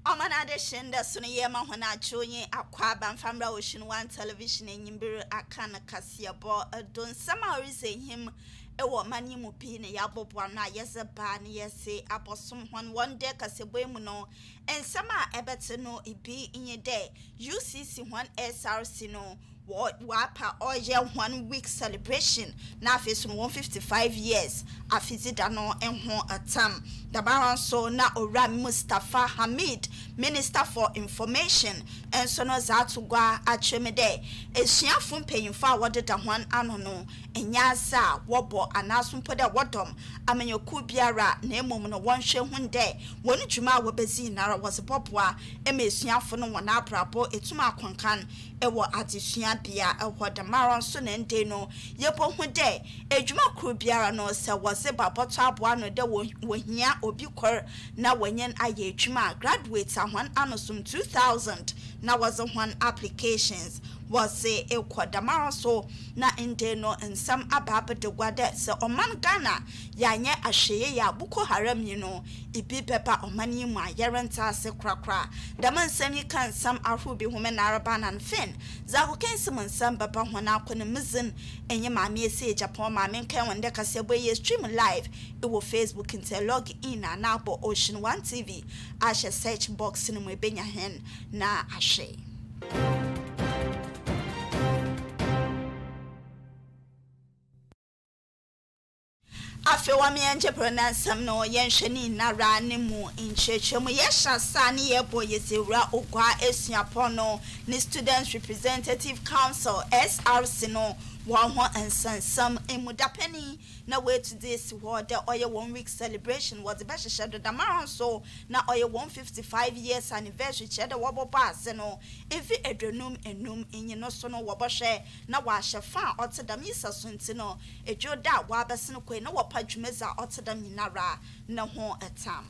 Omana de shenda suniye mahona chonye akwaba mfamra Ocean One television enyimbere akana kasia bo don sama orize him ewo mani mu pi ne yabobwa na yeze ba ne yese abosom hon one day kaseboy mu no ensama ebete no ibi inye day UCC one SRC no wapa oye 1 week celebration na face 155 years afizida no enho atam dabaran so na ora Mustafa Hamid Minister for Information and so no zatugwa achemede esuafo mpanyimfo a wodeda hwan ano no enyaasa wobo anasumpo de wodom amenyoku biara na emom no wonhwe hunde wonu dwuma wobezi nara woseboboa emesuafo no wona abrabo etuma akonkan ewo adesua bia ewo damaron so na nde no yebo hunde edwuma kru biara no se wose baboto aboa no de wohia obi kor na wenyen aye edwuma graduate ahwan anosum 2000 na was one applications was say ekwadamara so na inde no ensam ababa de gwade se oman Ghana yanye ahweye ya buko haram yi no ibi pepa omani mu ayerenta ase krakra dama nsam yi kan sam ahobi home na araba nan fen za ko kensem nsam baba hona akone mizin enye maame ese Agyapongmaa maame kan wonde kasebo ye stream live e wo Facebook inte log in na abo Ocean One TV ashe search box ni mu ebenya hen na ahwe afe wa me anje pronansam no yenhwani nara ne mu inchechemu yesha sani yebo yezewura ogwa esuapono ni Students Representative Council SRC no one and some emudapeni na way to this what the oil 1 week celebration was the best shadow damaran so na oil 155 years anniversary cheddar wabo pass no evi edrenum enum inye no so no woboshe na wa shefa otedam yisa suntino ejoda wa besino kwe na wopa dwumeza otedam nyinara na ho etam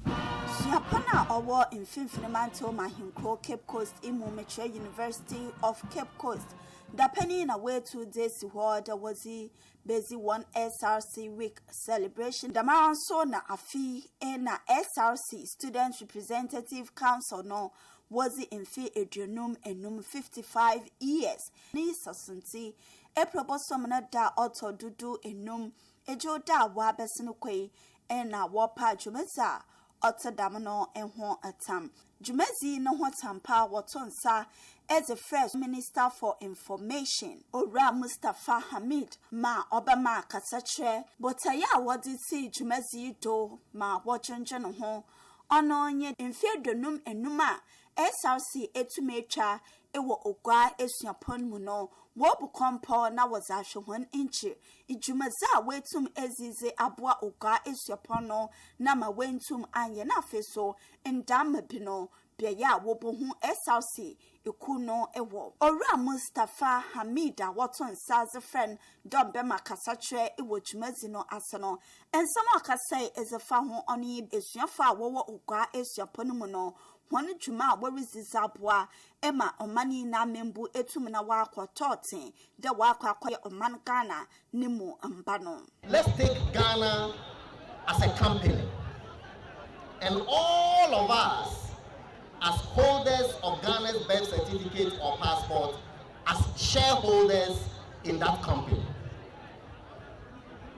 Siapana owo in Finfinimanto Mahinko Cape Coast Imumetre University of Cape Coast. The penny in a way to this word was the busy 1 SRC week celebration. The Maran so na afi na SRC Students Representative Council no was the in fee edrenum enum 55 years. Ni sasunti e probosomna da auto dudu enum ejo da wa besino kwe na wapa jumeza otadamno enho atam jumezi no ho tampa wotonsa as a fresh Minister for Information ora Mustafa Hamid ma obama kasachre botaya wodi si jumezi do ma wochonje no ho ono nye mfedonum enuma SRC etumetwa ewo ogwa esuapon mu no wo bu kompo na wazahwe hon inchi ijumaza wetum ezize aboa ogwa esuapon no na ma wentum anye na feso ndam bino bia wo bo hu SRC ikuno ewo ora Mustafa Hamida waton saze friend dombe makasachre ewo jumazi no asano ensama akasai ezefa ho oni esuafa wo ogwa esuapon mu no one juma warizizaboa ema omani na membu etum na wakwototin de wakwakoye oman Ghana nimu ambano. Let's take Ghana as a company, and all of us as holders of Ghana's birth certificate or passport as shareholders in that company.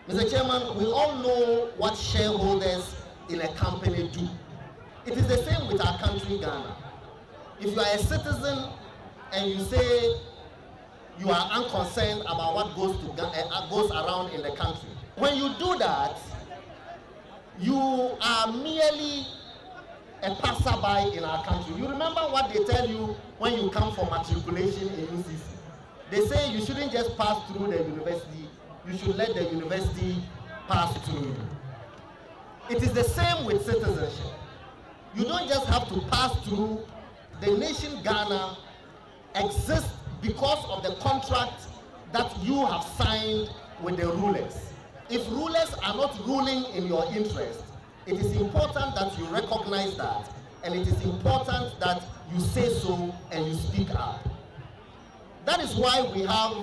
Mr. Chairman, we all know what shareholders in a company do. It is the same with our country, Ghana. If you are a citizen and you say you are unconcerned about what goes around in the country, when you do that, you are merely a passerby in our country. You remember what they tell you when you come for matriculation in UCC? They say you shouldn't just pass through the university, you should let the university pass through you. It is the same with citizenship. You don't just have to pass through. The nation Ghana exists because of the contract that you have signed with the rulers. If rulers are not ruling in your interest, it is important that you recognize that, and it is important that you say so and you speak up. That is why we have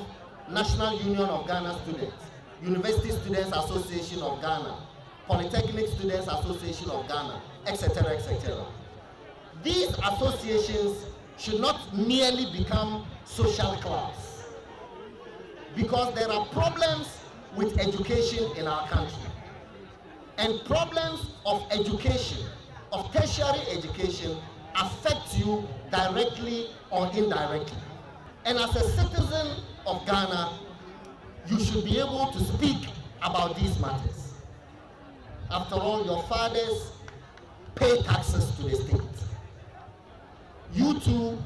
National Union of Ghana Students, University Students Association of Ghana, Polytechnic Students Association of Ghana, etc., etc. these associations should not merely become social clubs, because there are problems with education in our country, and problems of education, of tertiary education, affect you directly or indirectly. And as a citizen of Ghana, you should be able to speak about these matters. After all, your fathers pay taxes to the state. You too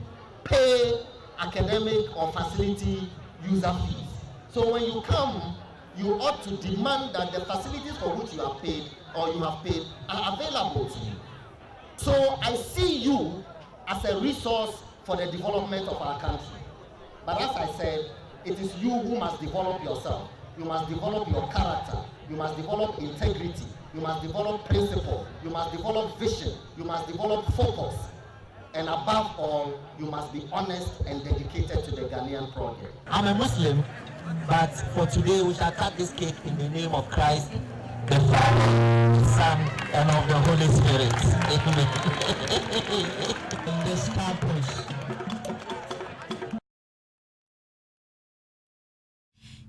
pay academic or facility user fees. So when you come, you ought to demand that the facilities for which you are paid or you have paid are available to you. So I see you as a resource for the development of our country. But as I said, it is you who must develop yourself. You must develop your character. You must develop integrity. You must develop principle. You must develop vision. You must develop focus. And above all, you must be honest and dedicated to the Ghanaian project. I'm a Muslim, but for today we shall cut this cake in the name of Christ, the Father, the Son, and of the Holy Spirit. Amen. In this campus.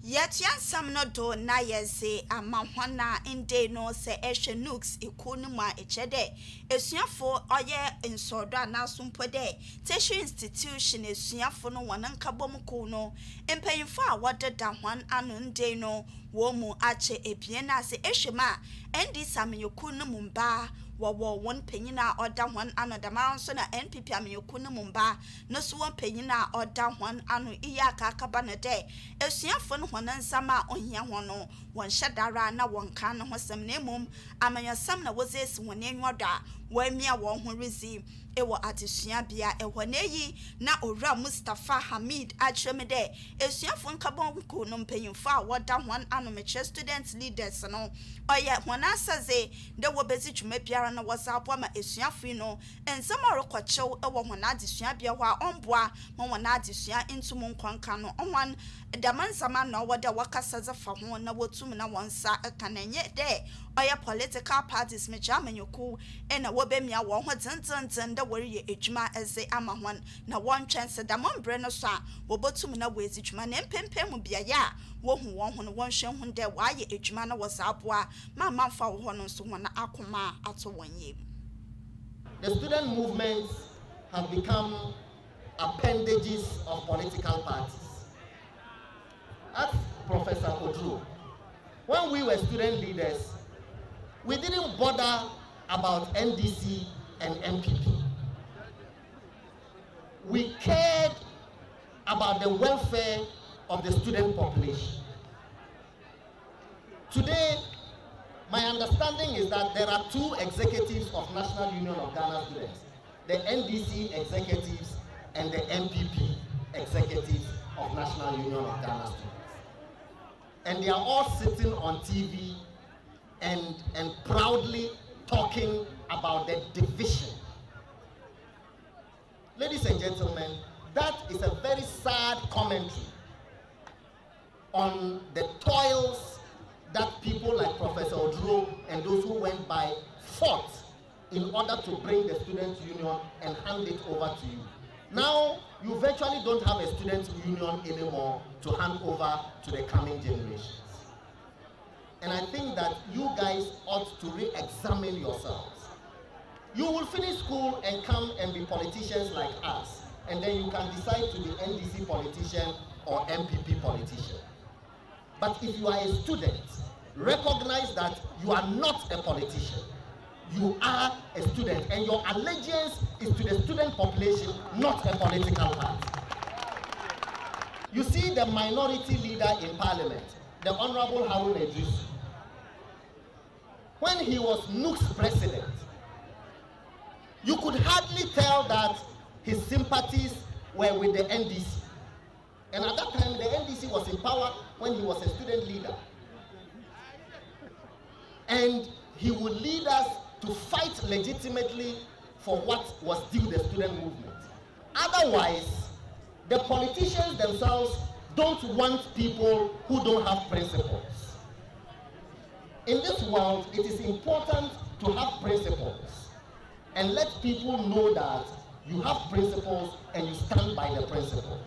Yet yan sam no do na yese amahwana inde no se ehwe nooks ekonuma echede esuafo oye ensodo anasumpo de Tertiary institution esuafo no wonanka bomko no empanyimfo a wodeda hwan anu nde no wo mu ache ebien na se ehwema endi samyoku no mumba wo won panyina oda hwan anu da maranso na NPP amyoku no mumba no so won panyina oda hwan anu iya kakaba no de esuafo no honansama ohia hono won hyadara na won kan no hosem na emum amanyasam na wozesi won enwoda wamia won ho rezi ewo atesua bia ewo neyi na owura Mustafa Hamid atreme de esuafo nkabon ko no mpanyimfo a woda hwan anu meche student leaders no oye hona saze de wo bezi twuma biara na wasabo ma esuafo no ensam orokwachew ewo hona adesua bia ho a omboa mo hona adesua intum nkwanka no onwan damansama na woda wakasa zafa ho na wotum na wonsa kananye de oye political parties mecha amanyoku ena wobemia wo ho tenten da wori ejuma eze amahwan na won twense da mombre no so a wobotum na wezi dwuma na empempem bia ya wo hu won ho no won hwe hu de waye ejuma na wosaboa mamamfa wo ho no so ho na akoma ato wonye. The student movements have become appendages of political parties. Ask Professor Odro. When we were student leaders, we didn't bother about NDC and MPP. We cared about the welfare of the student population. Today, my understanding is that there are two executives of National Union of Ghana students, the NDC executives and the MPP executives of National Union of Ghana students. And they are all sitting on TV and proudly talking about the division. Ladies and gentlemen, that is a very sad commentary on the toils that people like Professor Odro and those who went by fought in order to bring the student union and hand it over to you. Now, you virtually don't have a student union anymore to hand over to the coming generations. And I think that you guys ought to re-examine yourselves. You will finish school and come and be politicians like us, and then you can decide to be NDC politician or MPP politician. But if you are a student, recognize that you are not a politician. You are a student, and your allegiance is to the student population, not a political party. You see the minority leader in parliament, the Honorable Harun Idris, when he was NUC's president, you could hardly tell that his sympathies were with the NDC. And at that time, the NDC was in power when he was a student leader. And he would lead us to fight legitimately for what was due the student movement. Otherwise, the politicians themselves don't want people who don't have principles. In this world, it is important to have principles. and let people know that you have principles and you stand by the principles.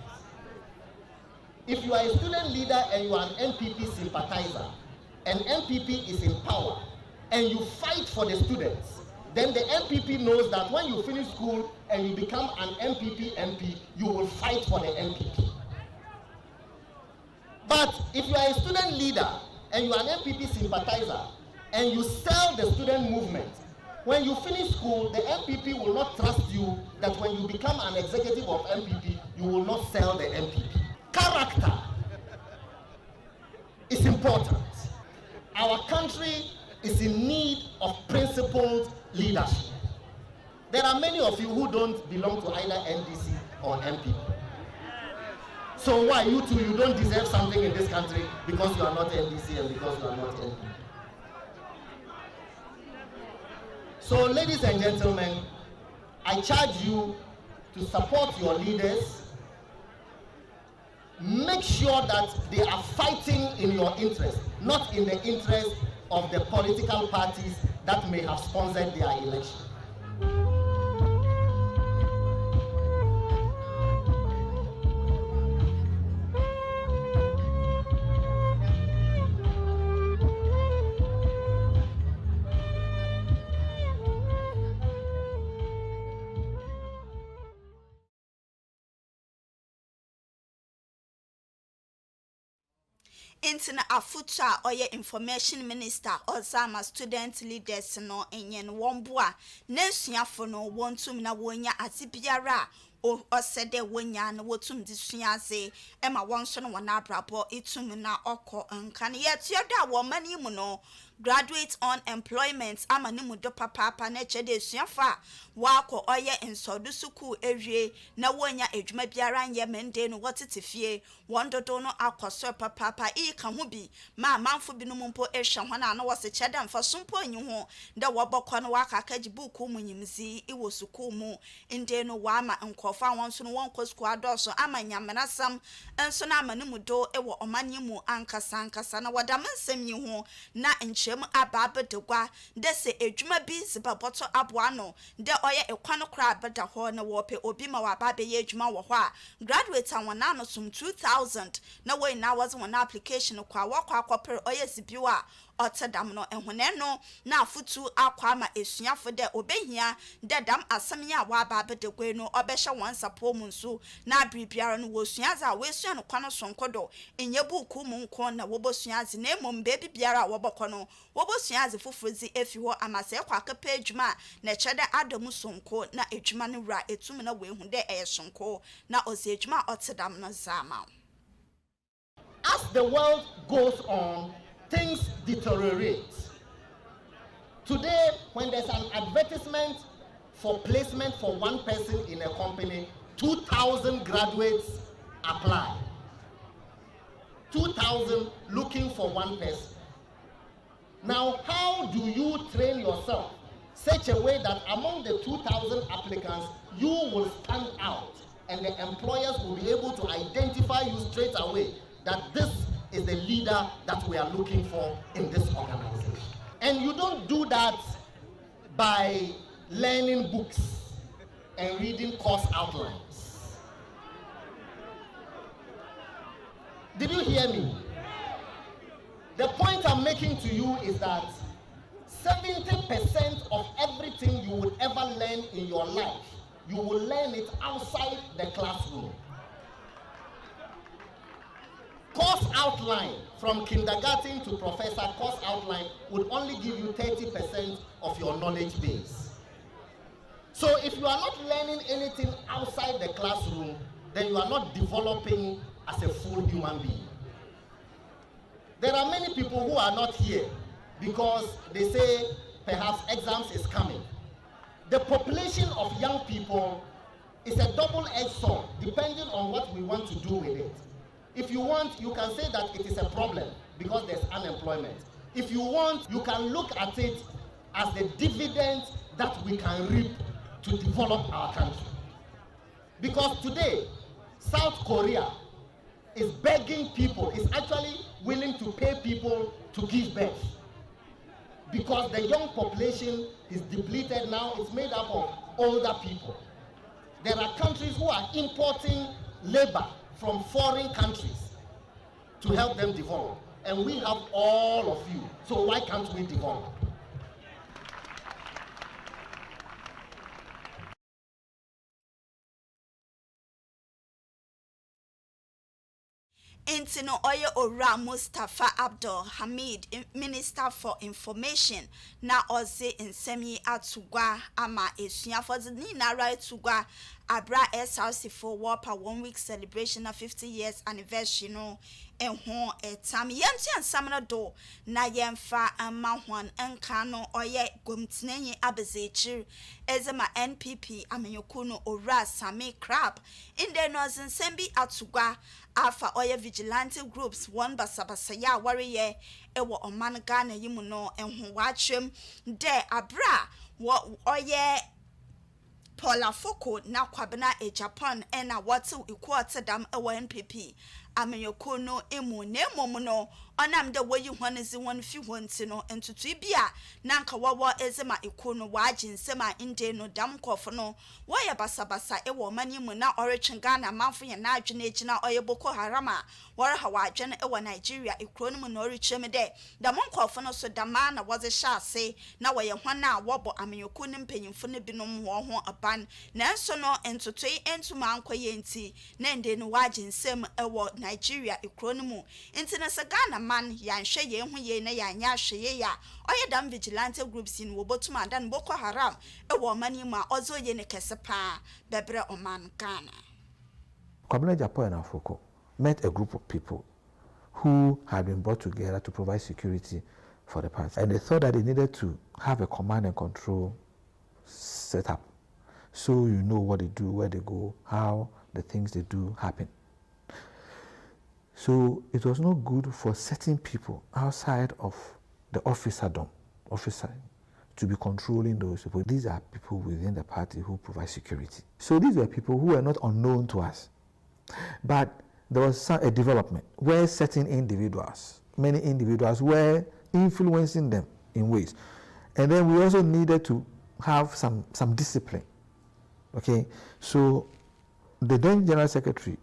If you are a student leader and you are an NPP sympathizer, and NPP is in power, and you fight for the students, then the NPP knows that when you finish school and you become an NPP MP, you will fight for the NPP. But if you are a student leader and you are an NPP sympathizer and you sell the student movement, when you finish school, the NPP will not trust you that when you become an executive of NPP, you will not sell the NPP. Character is important. Our country is in need of principled leadership. There are many of you who don't belong to either NDC or NPP. So why you two, you don't deserve something in this country because you are not NDC and because you are not NPP? So ladies and gentlemen, I charge you to support your leaders. Make sure that they are fighting in your interest, not in the interest of the political parties that may have sponsored their election. Intina afuta oye information minister ozama student leaders no enyen womboa nesuafo no wontum na wonya atibiara o osede wonya na wotum disuaze ema wonso no wana abrabo itum na oko nkan yetioda wo mani mu no graduate on employment amani mu do papa na chede suafa wako oye ensodu suku ewie na wonya edwuma biara nye mende no wotetefie wondodo no akoso papa ka ho bi ma manfo bi no mpo ehwe hona na wose cheda mfa sompo anyi ho da wobokọ no waka kaji buku mu nyimzi iwo suku mu inde no wa ma nkofa wonso no wonko squad so amanyamenasam enso na amane mu do ewo omanye mu ankasa na wada mansam yi ho na nkyem ababedegwa de se edwuma bi zibaboto aboa no de oye ekwano kra abeda ho na wope obi ma wababe ye edwuma wo ho a graduate anwana no sum 2000 na we na was one application kwa wakwa akopere oye sibiwa otedam no ehune no na afutu akwa ma esuafo de obehia de dam asem ya wa ba bedegwe no obehye won sapo mu nso na abribiara no wosuaza wesua no kwano sonkodo enye buku mu nko na wobosuaze na emom bebi biara wobokọ no wobosuaze foforozi efi ho amase kwa akapa adwuma na chede adamu sonko na adwuma no wura etum na we hu de sonko na ozi adwuma otedam no zama. As the world goes on, things deteriorate. Today, when there's an advertisement for placement for one person in a company, 2,000 graduates apply. 2,000 looking for one person. Now, how do you train yourself such a way that among the 2,000 applicants, you will stand out and the employers will be able to identify you straight away that this is the leader that we are looking for in this organization? And you don't do that by learning books and reading course outlines. Did you hear me? The point I'm making to you is that 70% of everything you would ever learn in your life, you will learn it outside the classroom. Course outline from kindergarten to professor, course outline would only give you 30% of your knowledge base. So if you are not learning anything outside the classroom, then you are not developing as a full human being. There are many people who are not here because they say perhaps exams is coming. The population of young people is a double-edged sword depending on what we want to do with it. If you want, you can say that it is a problem because there's unemployment. If you want, you can look at it as the dividend that we can reap to develop our country. Because today, South Korea is begging people, is actually willing to pay people to give birth. because the young population is depleted now. It's made up of older people. There are countries who are importing labor from foreign countries to help them develop. And we have all of you. So why can't we develop? Intino Oye Ora Mustafa Abdul Hamid, Minister for Information, na oze insemi atugwa ama esunya for the nina right tugwa abra SRC for Wapa 1 week celebration of 50 years anniversary no enho etam yenti ansamna do na yemfa amahwan enka no oye gomtinenye abezechir ezema NPP amenyokuno ora sami crab inde no zinsembi atugwa afa oye vigilante groups one basabasaya warrior ewo oman Ghana yimu no enho wachem de abra wo oye Paula Foko na kwabena Japan ena watu ikwata dam ewo NPP amenyoko no emu nemo no onam de woyi hwanezi won fi wonti no entutu bia na nka wawo ezema ikono waji nsema inde no dam kofo no woya basabasa ewo mani mu na orichin Ghana manfo ya na adwene egina oye Boko Haram a wore ha wadwene ewo Nigeria ikrono mu na orichem de dam kofo no so dama na woze sha ase na woye hwana wobo amenyoko ne mpanyimfo ne binom wo ho aban na enso no entutu entuma ankoye nti na inde no waji nsem ewo Nigeria ikrono mu inti na Ghana man yanhwe ye hu ye na yanya hwe ya oye dam vigilante groups in wobotum adan Boko Haram ewo mani ma ozo ye ne kesepa bebre oman Ghana. Agyapongmaa and Afoko met a group of people who had been brought together to provide security for the party, and they thought that they needed to have a command and control set up, so you know what they do, where they go, how the things they do happen. So it was not good for certain people outside of the officer to be controlling those people. These are people within the party who provide security. So these were people who were not unknown to us. But there was a development where certain individuals, many individuals, were influencing them in ways. And then we also needed to have some discipline. Okay, so the then General Secretary,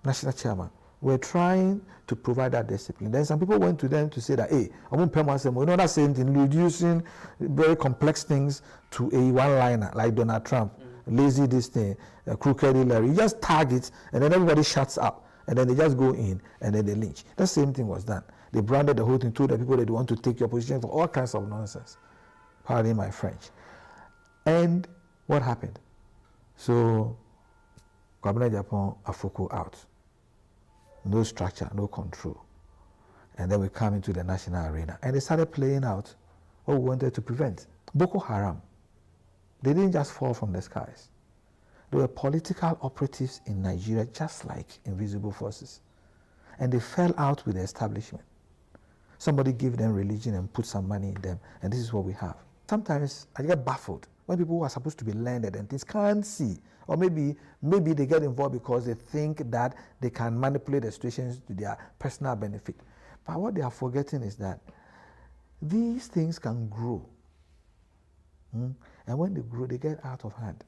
National Chairman, were trying to provide that discipline. Then some people went to them to say that, hey, I won't pay myself. You know that same thing, reducing very complex things to a one-liner, like Donald Trump, lazy this thing, crooked Hillary. You just tag it, and then everybody shuts up, and then they just go in, and then they lynch. The same thing was done. They branded the whole thing, told the people that they want to take your position for all kinds of nonsense. Pardon my French. And what happened? So, Agyapongmaa, Afoko out. No structure, no control. And then we come into the national arena. And they started playing out what we wanted to prevent. Boko Haram, they didn't just fall from the skies. They were political operatives in Nigeria, just like invisible forces. And they fell out with the establishment. Somebody gave them religion and put some money in them, and this is what we have. Sometimes I get baffled when people who are supposed to be learned and things can't see. Or maybe they get involved because they think that they can manipulate the situations to their personal benefit. But what they are forgetting is that these things can grow. And when they grow, they get out of hand.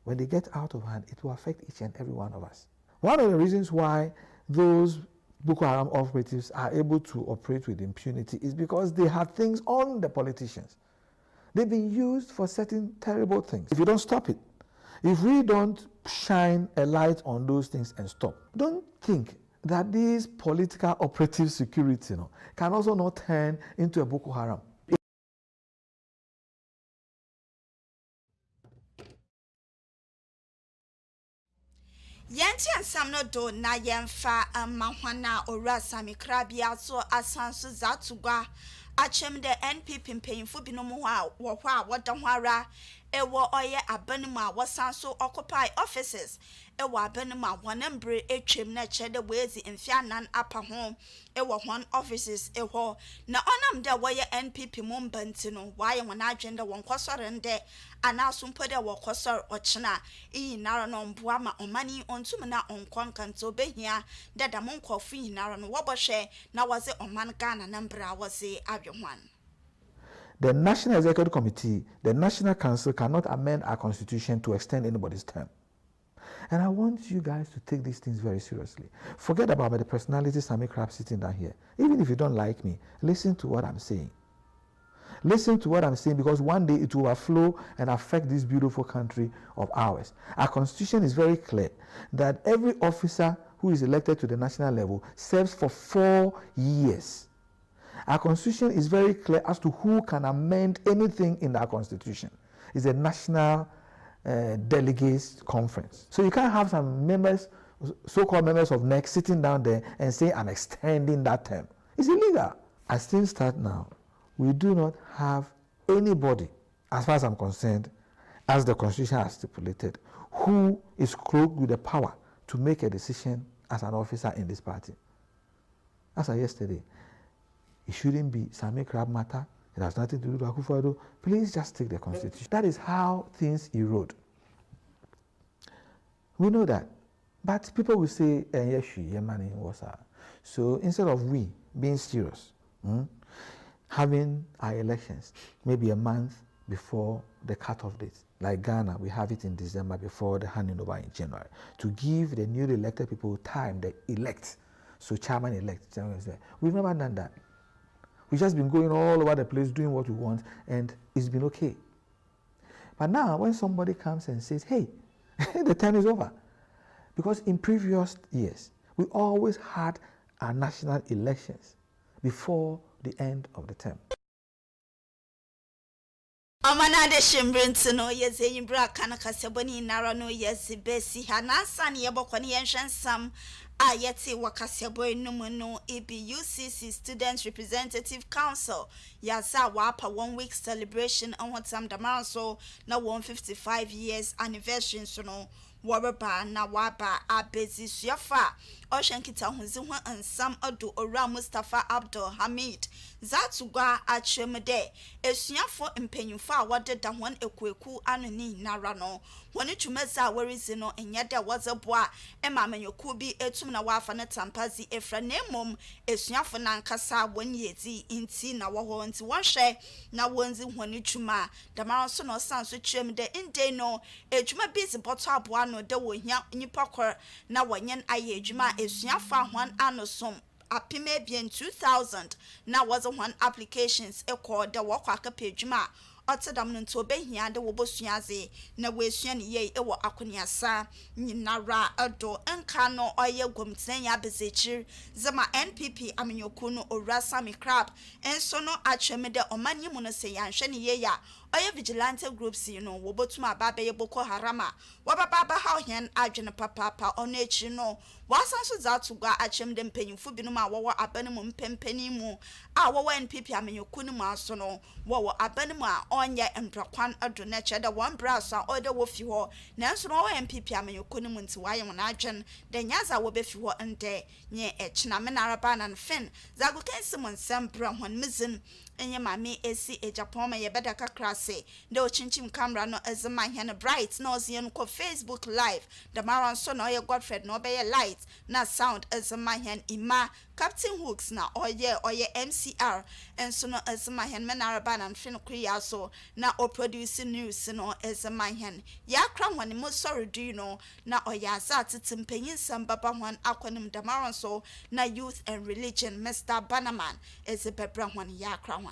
When they get out of hand, it will affect each and every one of us. One of the reasons why those Boko Haram operatives are able to operate with impunity is because they have things on the politicians. They've been used for certain terrible things. If you don't stop it, if we don't shine a light on those things and stop, don't think that this political operative security can also not turn into a Boko Haram. Yanti ansamno do na yemfa mahwana ora sami krabia so asansu zatugwa achem de NPP mpanyimfo binom ho a wo ho a woda ho ara ewo oye abanim a wasanso occupy offices ewo abanim a wonambre etwem na chede wezi mfianan apa ho ewo hon offices eho na onam de woye NPP mumbanti no waye wona adwende won kwosore nde anaso mpode wo kwosore ochena iyinara no mboa ma omani ontum na onkonkanto behia dada monkofu yinara no wobohwe na waze oman Ghana nambra waze adwehwan. The National Executive Committee, the National Council cannot amend our constitution to extend anybody's term. And I want you guys to take these things very seriously. Forget about the personality Sammy Crab sitting down here. Even if you don't like me, listen to what I'm saying. Listen to what I'm saying, because one day it will overflow and affect this beautiful country of ours. Our constitution is very clear that every officer who is elected to the national level serves for 4 years. Our constitution is very clear as to who can amend anything in our constitution. It's a national delegates conference. So you can't have some members, so-called members of NEC, sitting down there and say, I'm extending that term. It's illegal. As things start now, we do not have anybody, as far as I'm concerned, as the constitution has stipulated, who is cloaked with the power to make a decision as an officer in this party. As of yesterday, it shouldn't be Sammy Crab matter. It has nothing to do with Akufo-Addo. Please just take the constitution. That is how things erode. We know that. But people will say, so instead of we being serious, having our elections maybe a month before the cutoff date, like Ghana, we have it in December before the handing over in January, to give the newly elected people time to elect. So chairman elect. We've never done that. We've just been going all over the place doing what we want, and it's been okay. But now, when somebody comes and says, hey, the term is over, because in previous years, we always had our national elections before the end of the term. Amana de shimbrinti no yeze yimbra kana kaseboni nara no yeze besi hanasa ni yebokoni yenshansam ayeti wakaseboy no EBUCC Students Representative Council yasa wapa 1 week celebration on what some damaso na 155 years anniversary so no waraba na waba abezi suafa oshankita hunzi ho ansam ado ora Mustafa Abdul Hamid zatugwa achemede esuafo mpenyimfo a wodeda hon ekweku anoni nara no woni twumeza warizi no enyada wazeboa emamanyoku bi etum na wafa na tampazi efra nemom esuafo na nkasa wonyezi inti na wo nti wonhwe na wonzi honi twuma damaso no sanso twemde inde no edwuma busy botto aboa no de wo hia nyipakor na wonyen aye edwuma esuafo ahwan anosom apime bien 2000 na was one applications equal the work akapejuma otedam no nto behia de wobosuaze na wesuan ye ewo akoniasa nyinara ado enka no oye gwomten ya bezechir zama NPP amenyoku no ora Sammy Crab enso no atwemede omanyimu no se yanhwe ne ye ya oye vigilante groups you know wobotuma baba ye Boko Harama wababa ha hen adwene papa ono echi no wasanso zatugwa achemde mpanyimfu binum a wowo abanemu mpempani mu a wowo NPP amenyoku no mu aso no wowo abanemu a onye mprakwan ado na cheda one brass a ode wo fi ho nanso no wowo NPP amenyoku no mu nti waye wona adwen de nyaza wo be fi ho nte nye echina menaraba na fen zago kensi mon sembra hon mizin enye Maame esi Agyapongmaa ye beda kakrase de ochinchim camera no ezema hia bright no ozie no ko Facebook live the maran so no ye Godfred no be ye light na sound ezema hia ima Captain Hooks na oye MCR enso no ezema hia menaraba na fen kriya so na o produce news no ezema hia ya kra hwan mo sorry do you know na oya azat timpanyin sambaba hwan akwanim the maran so na youth and religion Mr. Banaman ezebebra hwan ya kra